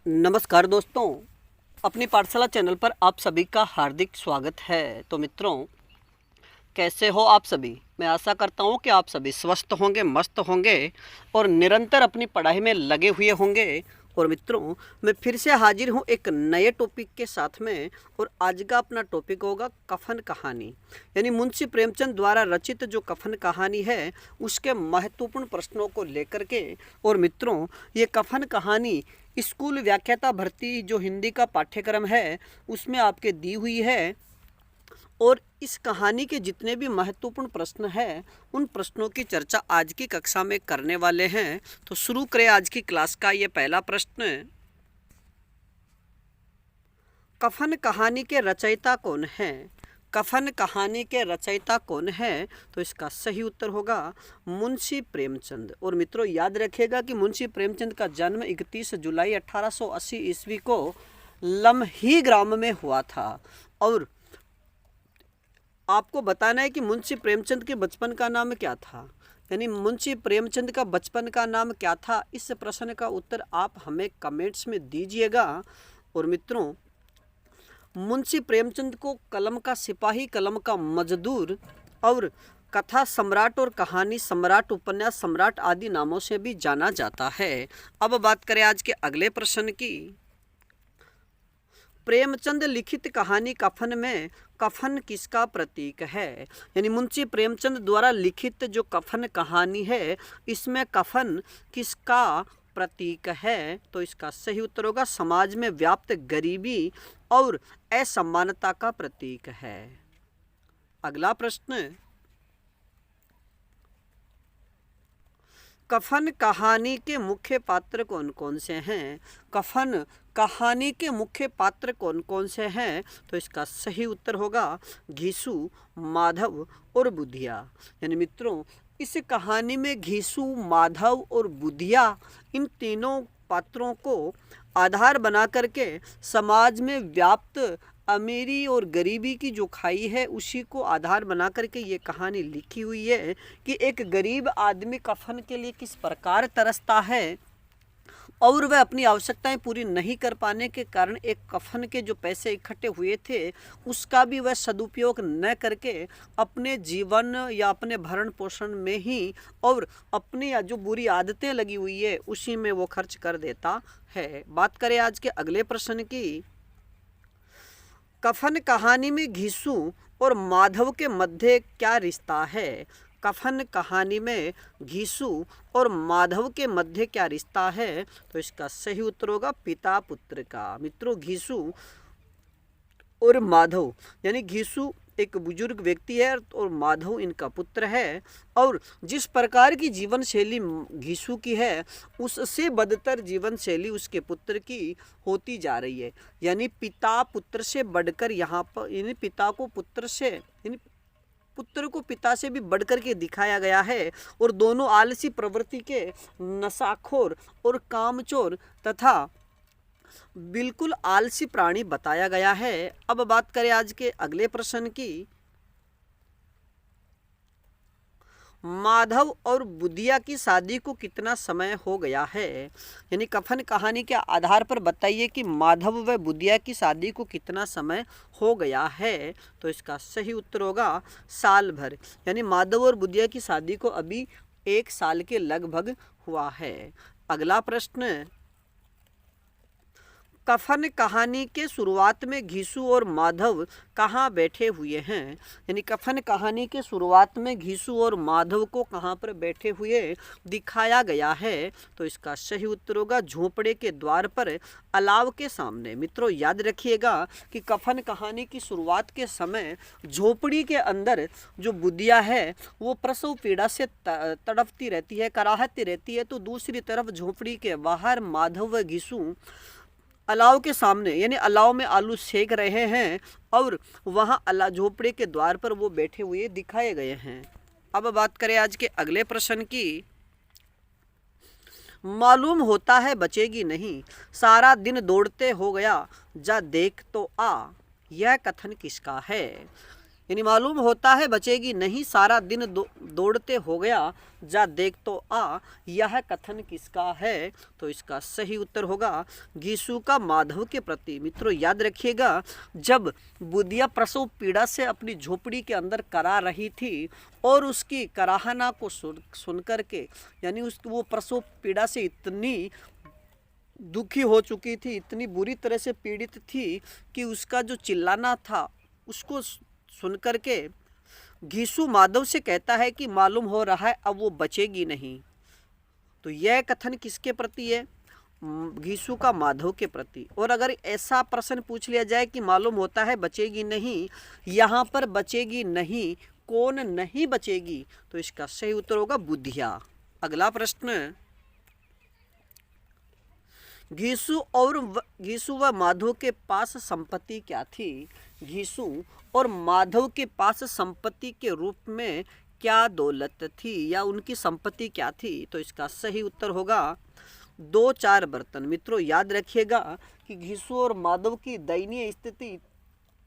नमस्कार दोस्तों, अपनी पाठशाला चैनल पर आप सभी का हार्दिक स्वागत है। तो मित्रों, कैसे हो आप सभी? मैं आशा करता हूँ कि आप सभी स्वस्थ होंगे, मस्त होंगे और निरंतर अपनी पढ़ाई में लगे हुए होंगे। और मित्रों, मैं फिर से हाजिर हूँ एक नए टॉपिक के साथ में। और आज का अपना टॉपिक होगा कफन कहानी, यानी मुंशी प्रेमचंद द्वारा रचित जो कफन कहानी है उसके महत्वपूर्ण प्रश्नों को लेकर के। और मित्रों, ये कफन कहानी स्कूल व्याख्याता भर्ती जो हिंदी का पाठ्यक्रम है उसमें आपके दी हुई है। और इस कहानी के जितने भी महत्वपूर्ण प्रश्न हैं उन प्रश्नों की चर्चा आज की कक्षा में करने वाले हैं। तो शुरू करें आज की क्लास का ये पहला प्रश्न। कफन कहानी के रचयिता कौन हैं? कफन कहानी के रचयिता कौन है? तो इसका सही उत्तर होगा मुंशी प्रेमचंद। और मित्रों, याद रखिएगा कि मुंशी प्रेमचंद का जन्म 31 जुलाई 1880 ईस्वी को लम्ही ग्राम में हुआ था। और आपको बताना है कि मुंशी प्रेमचंद के बचपन का नाम क्या था, यानी मुंशी प्रेमचंद का बचपन का नाम क्या था। इस प्रश्न का उत्तर आप हमें कमेंट्स में दीजिएगा। और मित्रों, मुंशी प्रेमचंद को कलम का सिपाही, कलम का मजदूर और कथा सम्राट और कहानी सम्राट, उपन्यास सम्राट आदि नामों से भी जाना जाता है। अब बात करें आज के अगले प्रश्न की। प्रेमचंद लिखित कहानी कफन में कफन किसका प्रतीक है? यानी मुंशी प्रेमचंद द्वारा लिखित जो कफन कहानी है इसमें कफन किसका प्रतीक है? तो इसका सही उत्तर होगा समाज में व्याप्त गरीबी और असमानता का प्रतीक है। अगला प्रश्न, कफन कहानी के मुख्य पात्र कौन कौन से हैं? कफन कहानी के मुख्य पात्र कौन कौन से हैं? तो इसका सही उत्तर होगा घीसू, माधव और बुधिया। यानी मित्रों, इस कहानी में घीसू, माधव और बुधिया इन तीनों पात्रों को आधार बना करके समाज में व्याप्त अमीरी और गरीबी की जो खाई है उसी को आधार बना करके ये कहानी लिखी हुई है कि एक गरीब आदमी कफन के लिए किस प्रकार तरसता है और वह अपनी आवश्यकताएं पूरी नहीं कर पाने के कारण एक कफन के जो पैसे इकट्ठे हुए थे उसका भी वह सदुपयोग न करके अपने जीवन या अपने भरण पोषण में ही और अपनी जो बुरी आदतें लगी हुई है उसी में वो खर्च कर देता है। बात करें आज के अगले प्रश्न की। कफन कहानी में घीसू और माधव के मध्य क्या रिश्ता है? कफन कहानी में घीसू और माधव के मध्य क्या रिश्ता है? तो इसका सही उत्तर होगा पिता पुत्र का। मित्रों, घीसू और माधव, यानी घीसू एक बुजुर्ग व्यक्ति है और माधव इनका पुत्र है। और जिस प्रकार की जीवन शैली घीसू की है उससे बदतर जीवन शैली उसके पुत्र की होती जा रही है। यानी पिता पुत्र से बढ़कर यहाँ पर, यानी पिता को पुत्र से, यानी पुत्र को पिता से भी बढ़कर के दिखाया गया है। और दोनों आलसी प्रवृत्ति के नशाखोर और कामचोर तथा बिल्कुल आलसी प्राणी बताया गया है। अब बात करें आज के अगले प्रश्न की। माधव और बुधिया की शादी को कितना समय हो गया है? यानी कफन कहानी के आधार पर बताइए कि माधव व बुधिया की शादी को कितना समय हो गया है? तो इसका सही उत्तर होगा साल भर। यानी माधव और बुधिया की शादी को अभी 1 साल के लगभग हुआ है। अगला प्रश्न, कफन कहानी के शुरुआत में घीसू और माधव कहाँ बैठे हुए हैं? यानी कफन कहानी के शुरुआत में घीसू और माधव को कहाँ पर बैठे हुए दिखाया गया है? तो इसका सही उत्तर होगा झोपड़े के द्वार पर अलाव के सामने। मित्रों, याद रखिएगा कि कफन कहानी की शुरुआत के समय झोपड़ी के अंदर जो बुधिया है वो प्रसव पीड़ा से तड़पती रहती है, कराहती रहती है, तो दूसरी तरफ झोपड़ी के बाहर माधव व घीसू अलाव के सामने, यानी अलाव में आलू सेक रहे हैं और वहाँ अला झोपड़े के द्वार पर वो बैठे हुए दिखाए गए हैं। अब बात करें आज के अगले प्रश्न की। मालूम होता है बचेगी नहीं, सारा दिन दौड़ते हो गया, जा देख तो आ, यह कथन किसका है? यानी मालूम होता है बचेगी नहीं, सारा दिन दौड़ते हो गया, जा देख तो आ, यह कथन किसका है? तो इसका सही उत्तर होगा घीसू का माधव के प्रति। मित्रों याद रखिएगा, जब बुधिया प्रसव पीड़ा से अपनी झोपड़ी के अंदर करा रही थी और उसकी कराहना को सुन करके, यानी वो प्रसव पीड़ा से इतनी दुखी हो चुकी थी, इतनी बुरी तरह से पीड़ित थी कि उसका जो चिल्लाना था उसको सुन करके घीसू माधव से कहता है कि मालूम हो रहा है अब वो बचेगी नहीं। तो यह कथन किसके प्रति है? घीसू का माधव के प्रति। और अगर ऐसा प्रश्न पूछ लिया जाए कि मालूम होता है बचेगी नहीं, यहाँ पर बचेगी नहीं, कौन नहीं बचेगी? तो इसका सही उत्तर होगा बुधिया। अगला प्रश्न, घीसू व माधव के पास संपत्ति क्या थी? घीसू और माधव के पास संपत्ति के रूप में क्या दौलत थी या उनकी संपत्ति क्या थी? तो इसका सही उत्तर होगा 2-4 बर्तन। मित्रों याद रखिएगा कि घीसू और माधव की दयनीय स्थिति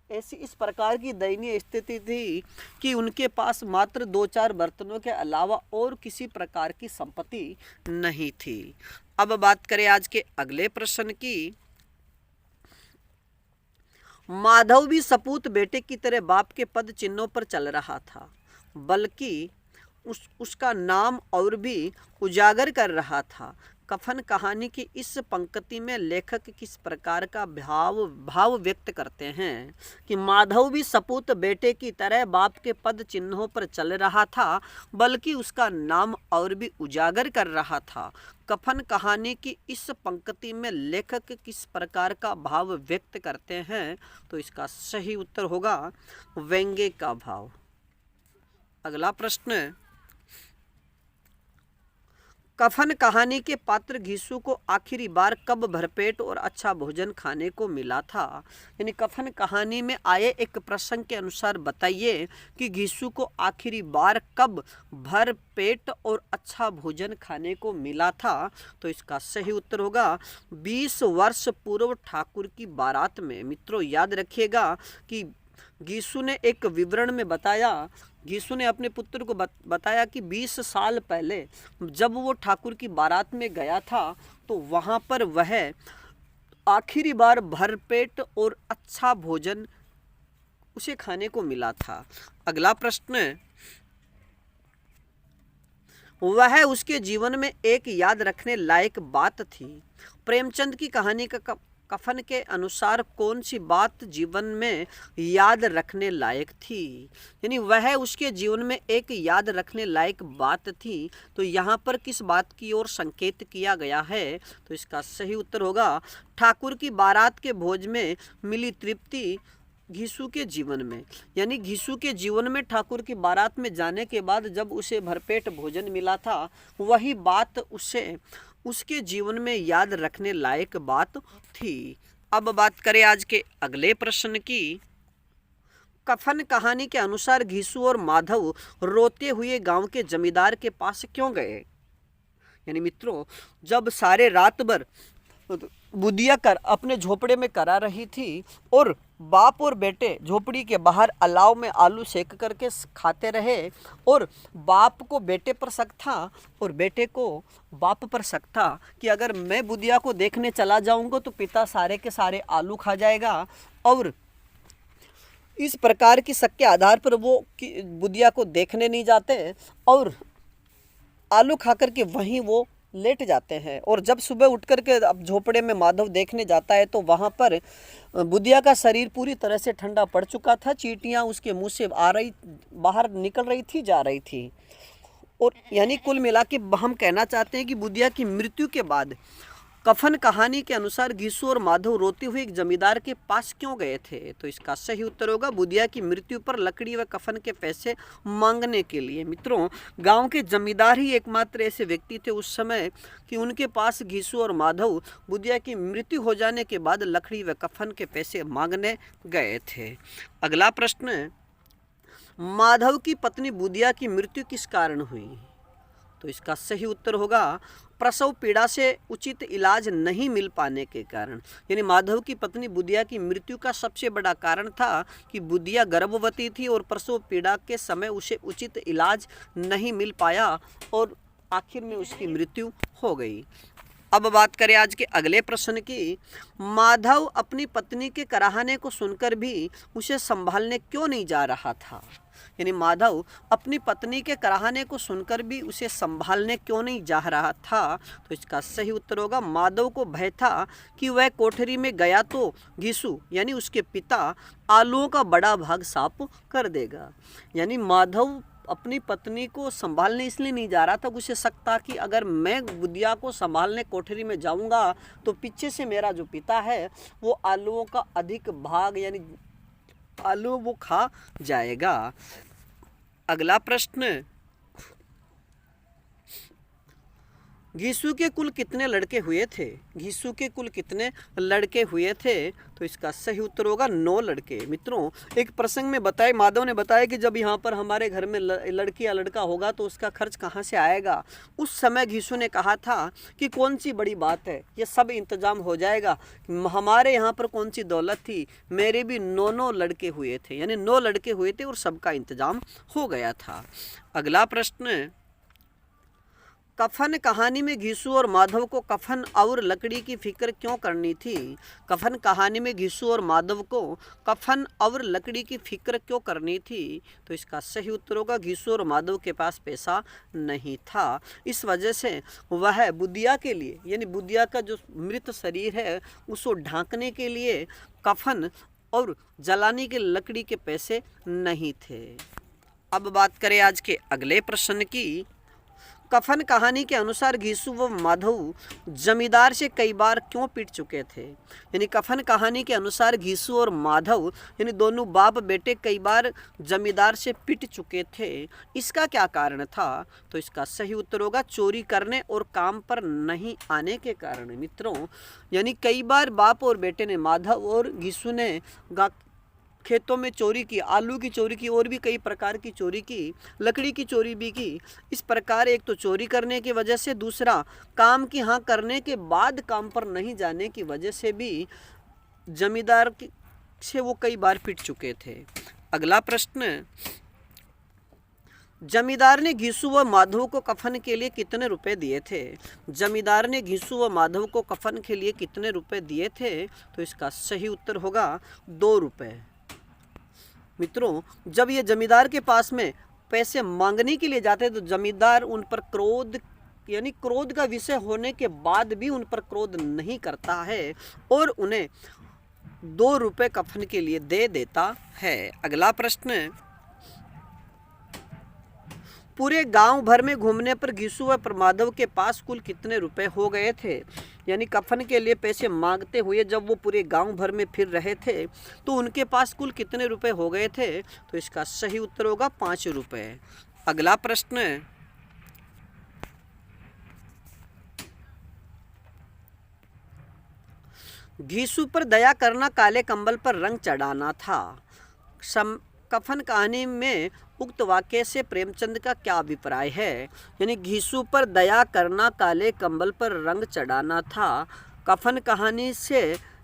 इस प्रकार की दयनीय स्थिति थी कि उनके पास मात्र 2-4 बर्तनों के अलावा और किसी प्रकार की संपत्ति नहीं थी। अब बात करें आज के अगले प्रश्न की। माधव भी सपूत बेटे की तरह बाप के पद चिन्हों पर चल रहा था, बल्कि उसका नाम और भी उजागर कर रहा था। कफन कहानी की इस पंक्ति में लेखक किस प्रकार का भाव व्यक्त करते हैं कि माधव भी सपूत बेटे की तरह बाप के पद चिन्हों पर चल रहा था, बल्कि उसका नाम और भी उजागर कर रहा था। कफन कहानी की इस पंक्ति में लेखक किस प्रकार का भाव व्यक्त करते हैं? तो इसका सही उत्तर होगा व्यंग्य का भाव। अगला प्रश्न, कफन कहानी के पात्र घीसू को आखिरी बार कब भरपेट और अच्छा भोजन खाने को मिला था? यानी कफन कहानी में आए एक प्रसंग के अनुसार बताइए कि घीसू को आखिरी बार कब भरपेट और अच्छा भोजन खाने को मिला था? तो इसका सही उत्तर होगा 20 वर्ष पूर्व ठाकुर की बारात में। मित्रों याद रखिएगा कि घीसू ने एक विवरण में बताया, घीसू ने अपने पुत्र को बताया कि 20 साल पहले जब वो ठाकुर की बारात में गया था तो वहाँ पर वह आखिरी बार भरपेट और अच्छा भोजन उसे खाने को मिला था। अगला प्रश्न, वह उसके जीवन में एक याद रखने लायक बात थी। प्रेमचंद की कहानी का कफन के अनुसार कौन सी बात जीवन में याद रखने लायक थी? यानी वह उसके जीवन में एक याद रखने लायक बात थी, तो यहाँ पर किस बात की ओर संकेत किया गया है? तो इसका सही उत्तर होगा ठाकुर की बारात के भोज में मिली तृप्ति घीसू के जीवन में। यानी घीसू के जीवन में ठाकुर की बारात में जाने के बाद जब उसे भरपेट भोजन मिला था, वही बात उसके जीवन में याद रखने लायक बात थी। अब बात करें आज के अगले प्रश्न की। कफन कहानी के अनुसार घीसू और माधव रोते हुए गांव के जमींदार के पास क्यों गए? यानी मित्रों जब सारे रात भर बुधिया कर अपने झोपड़े में करा रही थी और बाप और बेटे झोपड़ी के बाहर अलाव में आलू सेक करके खाते रहे और बाप को बेटे पर शक था और बेटे को बाप पर शक था कि अगर मैं बुधिया को देखने चला जाऊंगा तो पिता सारे के सारे आलू खा जाएगा, और इस प्रकार की शक के आधार पर वो बुधिया को देखने नहीं जाते और आलू खा करके वहीं वो लेट जाते हैं। और जब सुबह उठ करके अब झोपड़े में माधव देखने जाता है तो वहाँ पर बुधिया का शरीर पूरी तरह से ठंडा पड़ चुका था, चींटियाँ उसके मुंह से बाहर निकल रही थी, जा रही थी। और यानी कुल मिला के हम कहना चाहते हैं कि बुधिया की मृत्यु के बाद कफन कहानी के अनुसार घीसू और माधव रोते हुए एक जमींदार के पास क्यों गए थे? तो इसका सही उत्तर होगा बुधिया की मृत्यु पर लकड़ी व कफन के पैसे मांगने के लिए। मित्रों गांव के जमींदार ही एकमात्र ऐसे व्यक्ति थे उस समय कि उनके पास घीसू और माधव बुधिया की मृत्यु हो जाने के बाद लकड़ी व कफन के पैसे मांगने गए थे। अगला प्रश्न, माधव की पत्नी बुधिया की मृत्यु किस कारण हुई? तो इसका सही उत्तर होगा प्रसव पीड़ा से उचित इलाज नहीं मिल पाने के कारण, यानी माधव की पत्नी बुधिया की मृत्यु का सबसे बड़ा कारण था कि बुधिया गर्भवती थी और प्रसव पीड़ा के समय उसे उचित इलाज नहीं मिल पाया और आखिर में उसकी मृत्यु हो गई। अब बात करें आज के अगले प्रश्न की। माधव अपनी पत्नी के कराहने को सुनकर भी उसे संभालने क्यों नहीं जा रहा था, यानी माधव अपनी पत्नी के कराहने को सुनकर भी उसे संभालने क्यों नहीं जा रहा था, तो इसका सही उत्तर होगा माधव को भय था कि वह कोठरी में गया तो घीसू यानी उसके पिता आलूओं का बड़ा भाग साफ कर देगा। यानी माधव अपनी पत्नी को संभालने इसलिए नहीं जा रहा था, उसे शक था कि अगर मैं बुधिया को संभालने कोठरी में जाऊंगा तो पीछे से मेरा जो पिता है वो आलूओं का अधिक भाग यानी आलू वो खा जाएगा। अगला प्रश्न, घीसू के कुल कितने लड़के हुए थे? घीसू के कुल कितने लड़के हुए थे? तो इसका सही उत्तर होगा 9 लड़के। मित्रों, एक प्रसंग में बताए माधव ने बताया कि जब यहाँ पर हमारे घर में लड़की या लड़का होगा तो उसका खर्च कहाँ से आएगा। उस समय घीसू ने कहा था कि कौन सी बड़ी बात है, ये सब इंतजाम हो जाएगा। हमारे यहाँ पर कौन सी दौलत थी, मेरे भी 9 लड़के हुए थे, यानी 9 लड़के हुए थे और सबका इंतजाम हो गया था। अगला प्रश्न, कफन कहानी में घीसू और माधव को कफन और लकड़ी की फिक्र क्यों करनी थी? कफन कहानी में घीसू और माधव को कफन और लकड़ी की फिक्र क्यों करनी थी? तो इसका सही उत्तर होगा घीसू और माधव के पास पैसा नहीं था, इस वजह से वह बुधिया के लिए यानी बुधिया का जो मृत शरीर है उसको ढांकने के लिए कफन और जलाने की लकड़ी के पैसे नहीं थे। अब बात करें आज के अगले प्रश्न की। कफन कहानी के अनुसार घीसू व माधव जमींदार से कई बार क्यों पिट चुके थे? यानी कफन कहानी के अनुसार घीसू और माधव यानी दोनों बाप बेटे कई बार जमींदार से पिट चुके थे, इसका क्या कारण था? तो इसका सही उत्तर होगा चोरी करने और काम पर नहीं आने के कारण। मित्रों, यानी कई बार बाप और बेटे ने, माधव और घीसू ने खेतों में चोरी की, आलू की चोरी की और भी कई प्रकार की चोरी की, लकड़ी की चोरी भी की। इस प्रकार एक तो चोरी करने की वजह से, दूसरा काम की हाँ करने के बाद काम पर नहीं जाने की वजह से भी जमींदार से वो कई बार पिट चुके थे। अगला प्रश्न, जमींदार ने घीसू व माधव को कफन के लिए कितने रुपए दिए थे? जमींदार ने घीसू व माधव को कफन के लिए कितने रुपए दिए थे? तो इसका सही उत्तर होगा 2 रुपए। मित्रों, जब ये जमींदार के पास में पैसे मांगने के लिए जाते तो जमींदार उन पर क्रोध यानी क्रोध का विषय होने के बाद भी उन पर क्रोध नहीं करता है और उन्हें 2 रुपए कफन के लिए दे देता है। अगला प्रश्न, पूरे गांव भर में घूमने पर घीसू व माधव के पास कुल कितने रुपए हो गए थे? यानी कफन के लिए पैसे मांगते हुए जब वो पूरे गांव भर में फिर रहे थे तो उनके पास कुल कितने रुपए हो गए थे? तो इसका सही उत्तर होगा 5 रुपए। अगला प्रश्न, घीसू पर दया करना काले कंबल पर रंग चढ़ाना था। कफन कहानी में उक्त वाक्य से प्रेमचंद का क्या अभिप्राय है? यानी घीसू पर दया करना काले कंबल पर रंग चढ़ाना था। कफन कहानी से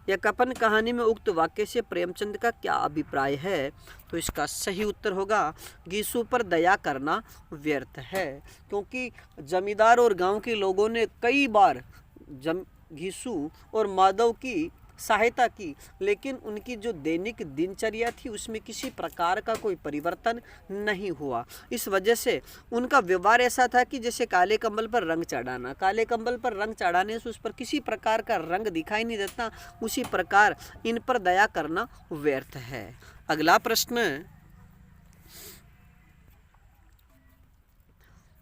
या कफन कहानी में उक्त वाक्य से प्रेमचंद का क्या अभिप्राय है? तो इसका सही उत्तर होगा घीसू पर दया करना व्यर्थ है, क्योंकि जमींदार और गांव के लोगों ने कई बार घीसू और माधव की सहायता की, लेकिन उनकी जो दैनिक दिनचर्या थी उसमें किसी प्रकार का कोई परिवर्तन नहीं हुआ। इस वजह से उनका व्यवहार ऐसा था कि जैसे काले कंबल पर रंग चढ़ाना, काले कंबल पर रंग चढ़ाने से उस पर किसी प्रकार का रंग दिखाई नहीं देता, उसी प्रकार इन पर दया करना व्यर्थ है। अगला प्रश्न,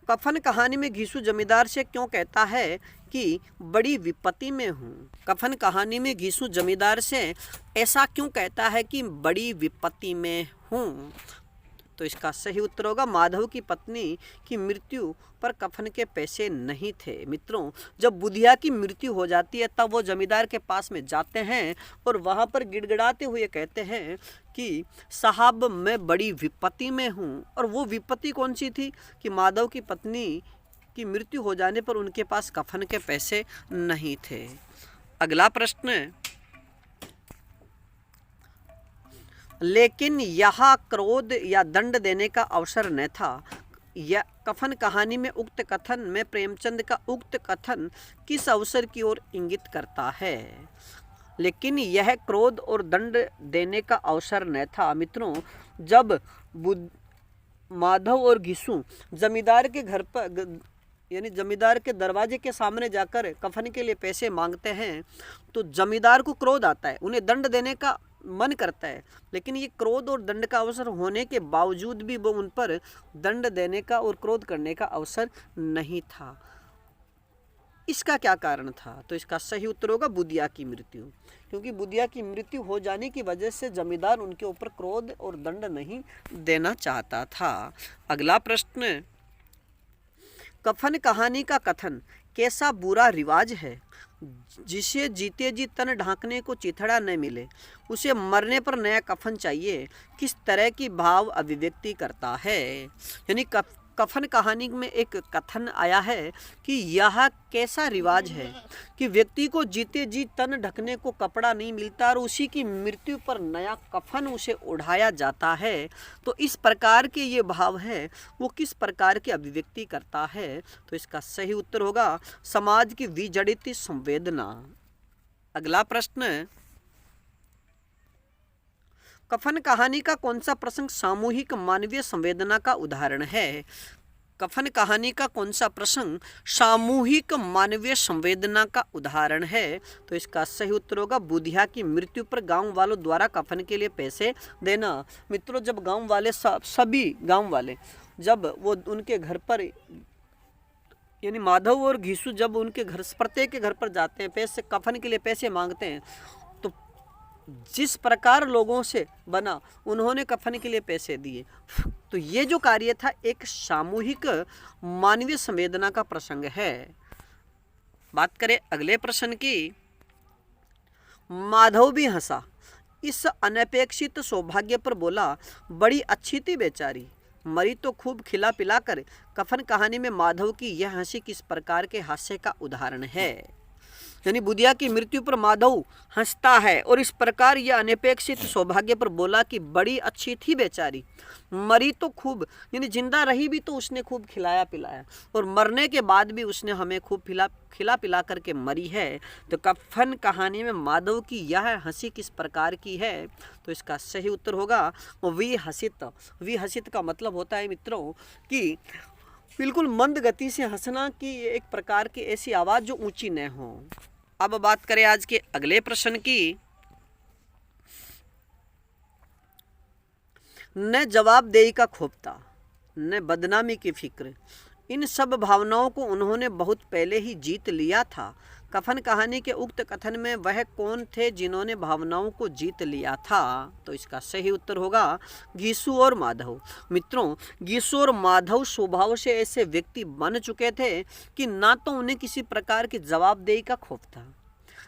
कफन कहानी में घीसू जमींदार से क्यों कहता है कि बड़ी विपत्ति में हूँ? कफन कहानी में घीसू जमींदार से ऐसा क्यों कहता है कि बड़ी विपत्ति में हूँ? तो इसका सही उत्तर होगा माधव की पत्नी की मृत्यु पर कफन के पैसे नहीं थे। मित्रों, जब बुधिया की मृत्यु हो जाती है तब वो जमींदार के पास में जाते हैं और वहाँ पर गिड़गिड़ाते हुए कहते हैं कि साहब मैं बड़ी विपत्ति में हूँ। और वो विपत्ति कौन सी थी कि माधव की पत्नी कि मृत्यु हो जाने पर उनके पास कफन के पैसे नहीं थे। अगला प्रश्न, लेकिन यहाँ क्रोध या दंड देने का अवसर न था। यह कफन कहानी में उक्त कथन में प्रेमचंद का उक्त कथन किस अवसर की ओर इंगित करता है? लेकिन यह क्रोध और दंड देने का अवसर न था। मित्रों, जब माधव और घिसू जमींदार के घर पर यानी जमींदार के दरवाजे के सामने जाकर कफन के लिए पैसे मांगते हैं तो जमींदार को क्रोध आता है, उन्हें दंड देने का मन करता है, लेकिन ये क्रोध और दंड का अवसर होने के बावजूद भी वो उन पर दंड देने का और क्रोध करने का अवसर नहीं था। इसका क्या कारण था? तो इसका सही उत्तर होगा बुधिया की मृत्यु, क्योंकि बुधिया की मृत्यु हो जाने की वजह से जमींदार उनके ऊपर क्रोध और दंड नहीं देना चाहता था। अगला प्रश्न, कफन कहानी का कथन कैसा बुरा रिवाज है जिसे जीते जी तन ढांकने को चिथड़ा न मिले, उसे मरने पर नया कफन चाहिए, किस तरह की भाव अभिव्यक्ति करता है? यानी कफन कहानी में एक कथन आया है कि यह कैसा रिवाज है कि व्यक्ति को जीते जी तन ढकने को कपड़ा नहीं मिलता और उसी की मृत्यु पर नया कफन उसे ओढ़ाया जाता है। तो इस प्रकार के ये भाव है वो किस प्रकार की अभिव्यक्ति करता है? तो इसका सही उत्तर होगा समाज की विजड़ित संवेदना। अगला प्रश्न, कफन कहानी का कौन सा प्रसंग सामूहिक मानवीय संवेदना का उदाहरण है? कफन कहानी का कौन सा प्रसंग सामूहिक मानवीय संवेदना का उदाहरण है? तो इसका सही उत्तर होगा बुधिया की मृत्यु पर गांव वालों द्वारा कफन के लिए पैसे देना। मित्रों, जब गांव वाले सभी गांव वाले जब वो उनके घर पर यानी माधव और घिसू जब उनके घर प्रत्येक के घर पर जाते हैं, पैसे कफन के लिए पैसे मांगते हैं, तो जिस प्रकार लोगों से बना उन्होंने कफन के लिए पैसे दिए। तो ये जो कार्य था एक सामूहिक मानवीय संवेदना का प्रसंग है। बात करें अगले प्रश्न की, माधव भी हंसा, इस अनपेक्षित सौभाग्य पर बोला, बड़ी अच्छी थी बेचारी, मरी तो खूब खिला पिला कर। कफन कहानी में माधव की यह हंसी किस प्रकार के हास्य का उदाहरण है? यानी बुधिया की मृत्यु पर माधव हंसता है और इस प्रकार यह अनपेक्षित सौभाग्य पर बोला कि बड़ी अच्छी थी बेचारी, मरी तो खूब, यानी जिंदा रही भी तो उसने खूब खिलाया पिलाया और मरने के बाद भी उसने हमें खूब खिला पिला करके मरी है। तो कफन कहानी में माधव की यह हंसी किस प्रकार की है? तो इसका सही उत्तर होगा विहसित। विहसित का मतलब होता है मित्रों कि बिल्कुल मंद गति से हंसना, की एक प्रकार की ऐसी आवाज़ जो ऊंची न हो। अब बात करें आज के अगले प्रश्न की, न जवाबदेही का खोपता न बदनामी की फिक्र, इन सब भावनाओं को उन्होंने बहुत पहले ही जीत लिया था। कफन कहानी के उक्त कथन में वह कौन थे जिन्होंने भावनाओं को जीत लिया था? तो इसका सही उत्तर होगा घिसू और माधव। मित्रों, घिसू और माधव स्वभाव से ऐसे व्यक्ति बन चुके थे कि ना तो उन्हें किसी प्रकार की जवाबदेही का खौफ था,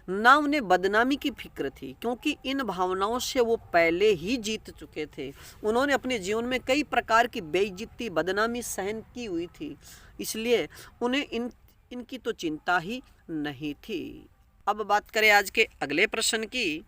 ना उन्हें बदनामी की फिक्र थी, क्योंकि इन भावनाओं से वो पहले ही जीत चुके थे। उन्होंने अपने जीवन में कई प्रकार की बेइज्जती बदनामी सहन की हुई थी, इसलिए उन्हें इनकी तो चिंता ही नहीं थी। अब बात करें आज के अगले प्रश्न की,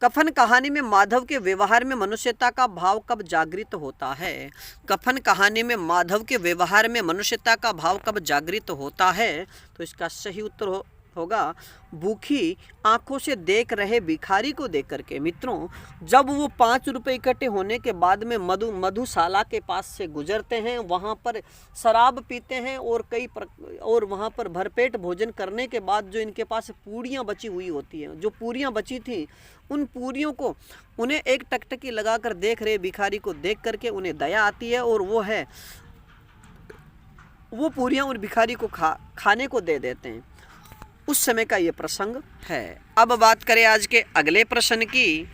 कफन कहानी में माधव के व्यवहार में मनुष्यता का भाव कब जागृत होता है? कफन कहानी में माधव के व्यवहार में मनुष्यता का भाव कब जागृत होता है? तो इसका सही उत्तर होगा भूखी आंखों से देख रहे भिखारी को देख करके। मित्रों, जब वो 5 रुपए इकट्ठे होने के बाद में मधुशाला के पास से गुजरते हैं, वहाँ पर शराब पीते हैं और वहाँ पर भरपेट भोजन करने के बाद जो इनके पास पूड़ियाँ बची हुई होती हैं, जो पूड़ियाँ बची थी, उन पूड़ियों को उन्हें एक टकटकी लगाकर देख रहे भिखारी को देख करके उन्हें दया आती है और वो पूड़ियाँ उन भिखारी को खाने को दे देते हैं। उस समय का ये प्रसंग है। अब बात करें आज के अगले प्रश्न की,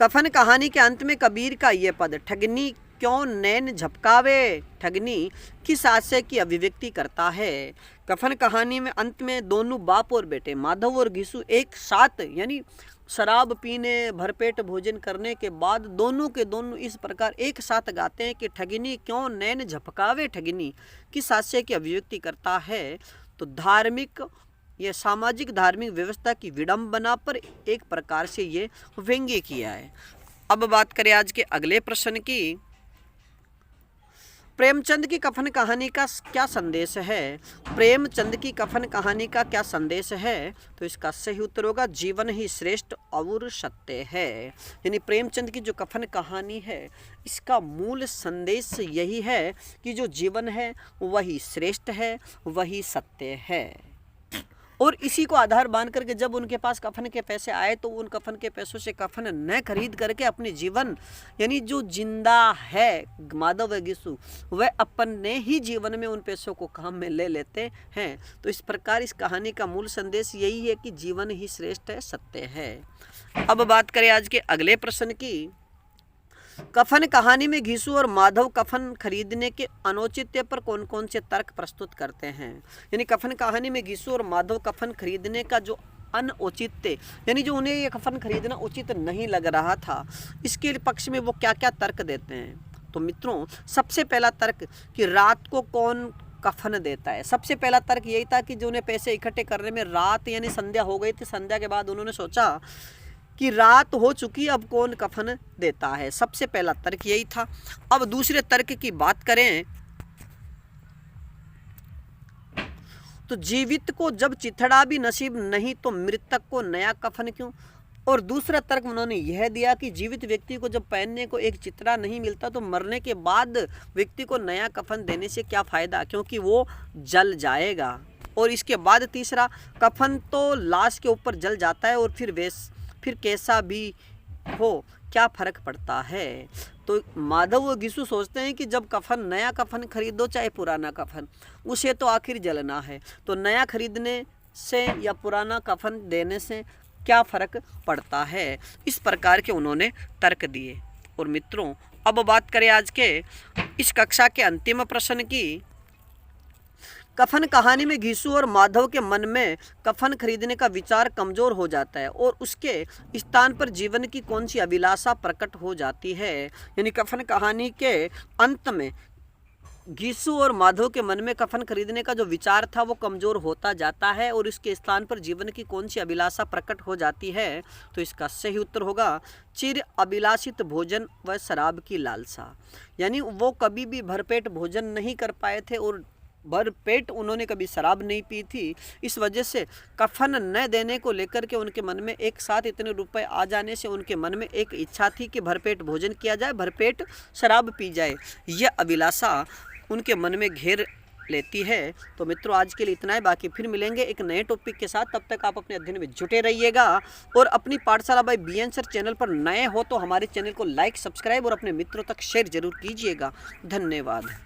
कफन कहानी के अंत में कबीर का ये पद, ठगनी क्यों नैन झपकावे, ठगनी किस आशय की अभिव्यक्ति करता है? कफन कहानी में अंत में दोनों बाप और बेटे माधव और घिसू एक साथ यानी शराब पीने, भरपेट भोजन करने के बाद दोनों के दोनों इस प्रकार एक साथ गाते हैं कि ठगिनी क्यों नैन झपकावे ठगिनी, किस हास्य की अभिव्यक्ति करता है। तो धार्मिक या सामाजिक धार्मिक व्यवस्था की विडंबना पर एक प्रकार से ये व्यंग्य किया है। अब बात करें आज के अगले प्रश्न की। प्रेमचंद की कफन कहानी का क्या संदेश है? प्रेमचंद की कफन कहानी का क्या संदेश है? तो इसका सही उत्तर होगा जीवन ही श्रेष्ठ और सत्य है। यानी प्रेमचंद की जो कफन कहानी है इसका मूल संदेश यही है कि जो जीवन है वही श्रेष्ठ है, वही सत्य है। और इसी को आधार मान करके जब उनके पास कफन के पैसे आए तो उन कफन के पैसों से कफन न खरीद करके अपने जीवन यानी जो जिंदा है माधव व गिसु वह अपने ही जीवन में उन पैसों को काम में ले लेते हैं। तो इस प्रकार इस कहानी का मूल संदेश यही है कि जीवन ही श्रेष्ठ है, सत्य है। अब बात करें आज के अगले प्रश्न की। कफन कहानी में घिसु और माधव कफन खरीदने के अनुचित्य पर कौन कौन से तर्क प्रस्तुत करते हैं? यानी कफन कहानी में घिसु और माधव कफन खरीदने का जो अनौचित्य यानी जो उन्हें ये कफन खरीदना उचित नहीं लग रहा था, इसके पक्ष में वो क्या क्या तर्क देते हैं। तो मित्रों, सबसे पहला तर्क कि रात को कौन कफन देता है। सबसे पहला तर्क यही था कि जो उन्हें पैसे इकट्ठे करने में रात यानी संध्या हो गई थी। संध्या के बाद उन्होंने सोचा कि रात हो चुकी, अब कौन कफन देता है। सबसे पहला तर्क यही था। अब दूसरे तर्क की बात करें तो जीवित को जब चिथड़ा भी नसीब नहीं तो मृतक को नया कफन क्यों। और दूसरा तर्क उन्होंने यह दिया कि जीवित व्यक्ति को जब पहनने को एक चिथड़ा नहीं मिलता तो मरने के बाद व्यक्ति को नया कफन देने से क्या फायदा, क्योंकि वो जल जाएगा। और इसके बाद तीसरा, कफन तो लाश के ऊपर जल जाता है और फिर कैसा भी हो क्या फर्क पड़ता है। तो माधव व गिसु सोचते हैं कि जब कफन नया कफन खरीदो चाहे पुराना कफन, उसे तो आखिर जलना है, तो नया खरीदने से या पुराना कफन देने से क्या फर्क पड़ता है। इस प्रकार के उन्होंने तर्क दिए। और मित्रों, अब बात करें आज के इस कक्षा के अंतिम प्रश्न की। कफन कहानी में घिसु और माधव के मन में कफन खरीदने का विचार कमजोर हो जाता है और उसके स्थान पर जीवन की कौन सी अभिलाषा प्रकट हो जाती है। यानी कफन कहानी के अंत में घिसु और माधव के मन में कफन खरीदने का जो विचार था वो कमजोर होता जाता है और इसके स्थान पर जीवन की कौन सी अभिलाषा प्रकट हो जाती है। तो इसका सही उत्तर होगा चिर अभिलाषित भोजन व शराब की लालसा। यानी वो कभी भी भरपेट भोजन नहीं कर पाए थे और भर पेट उन्होंने कभी शराब नहीं पी थी। इस वजह से कफन न देने को लेकर के उनके मन में एक साथ इतने रुपए आ जाने से उनके मन में एक इच्छा थी कि भरपेट भोजन किया जाए, भरपेट शराब पी जाए। यह अभिलाषा उनके मन में घेर लेती है। तो मित्रों, आज के लिए इतना है, बाकी फिर मिलेंगे एक नए टॉपिक के साथ। तब तक आप अपने अध्ययन में जुटे रहिएगा और अपनी पाठशाला बाय BN सर चैनल पर नए हो तो हमारे चैनल को लाइक, सब्सक्राइब और अपने मित्रों तक शेयर जरूर कीजिएगा। धन्यवाद।